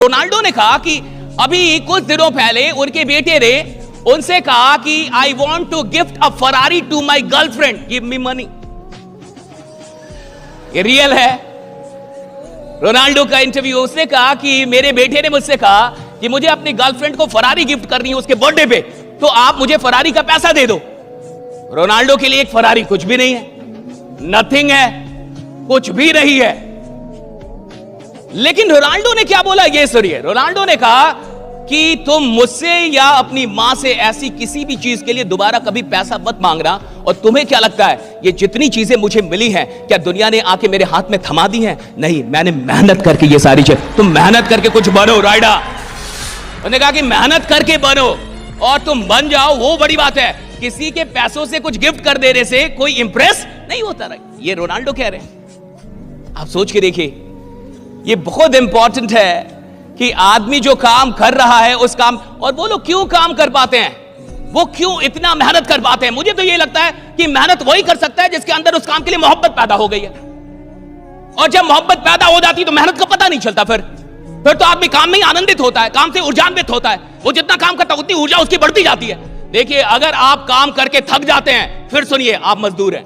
Ronaldo ने कहा कि अभी कुछ दिनों पहले उनके बेटे ने उनसे कहा कि I want to gift a Ferrari to my girlfriend, give me money. ये रियल है। रोनाल्डो का इंटरव्यू, उसने कहा कि मेरे बेटे ने मुझसे कहा कि मुझे अपनी गर्लफ्रेंड को फरारी गिफ्ट करनी है उसके बर्थडे पे, तो आप मुझे फरारी का पैसा दे दो। रोनाल्डो के लिए एक फरारी कुछ भी नहीं है, नथिंग है, कुछ भी नहीं है। लेकिन रोनाल्डो ने क्या बोला ये सुनिए। रोनाल्डो ने कहा कि तुम मुझसे या अपनी मां से ऐसी किसी भी चीज के लिए दोबारा कभी पैसा मत मांगना। और तुम्हें क्या लगता है ये जितनी चीजें मुझे मिली हैं क्या दुनिया ने आके मेरे हाथ में थमा दी हैं? नहीं, मैंने मेहनत करके ये सारी चीज, तुम मेहनत करके कुछ बनो राइडा। उन्होंने कहा कि मेहनत करके बनो और तुम बन जाओ, वो बड़ी बात है। किसी के पैसों से कुछ गिफ्ट कर देने से कोई इंप्रेस नहीं होता। ये रोनाल्डो कह रहे हैं। आप सोच के देखिए, ये बहुत इंपॉर्टेंट है कि आदमी जो काम कर रहा है उस काम, और वो लोग क्यों काम कर पाते हैं, वो क्यों इतना मेहनत कर पाते हैं। मुझे तो ये लगता है कि मेहनत वही कर सकता है जिसके अंदर उस काम के लिए मोहब्बत पैदा हो गई है। और जब मोहब्बत पैदा हो जाती है तो मेहनत का पता नहीं चलता। फिर तो आदमी काम में ही आनंदित होता है, काम से ऊर्जान्वित होता है। वो जितना काम करता है उतनी ऊर्जा उसकी बढ़ती जाती है। देखिए, अगर आप काम करके थक जाते हैं, फिर सुनिए, आप मजदूर हैं।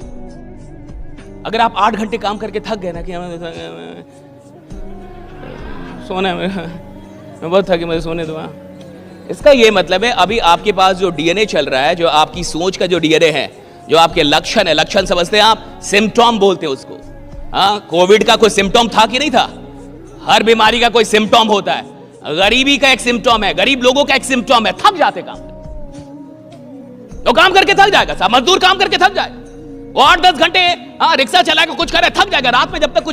अगर आप 8 घंटे काम करके थक गए ना कि सोने में मैं बहुत थकी, मुझे सोने दो, इसका ये मतलब है अभी आपके पास जो डीएनए चल रहा है, जो आपकी सोच का जो डीएनए है, जो आपके लक्षण है, लक्षण समझते हैं आप, सिम्टोम बोलते हैं उसको। हाँ, कोविड का कोई सिम्टोम था कि नहीं था? हर बीमारी का कोई सिम्टोम होता है। गरीबी का एक सिम्टोम है, गरीब लोगों का एक सिम्टोम है, थक जाते काम। तो काम करके थक जाएगा साहब, मजदूर काम करके थक जाए, वो 8-10 घंटे रिक्शा चलाएगा, कुछ करे, थक जाएगा। रात में जब तक कुछ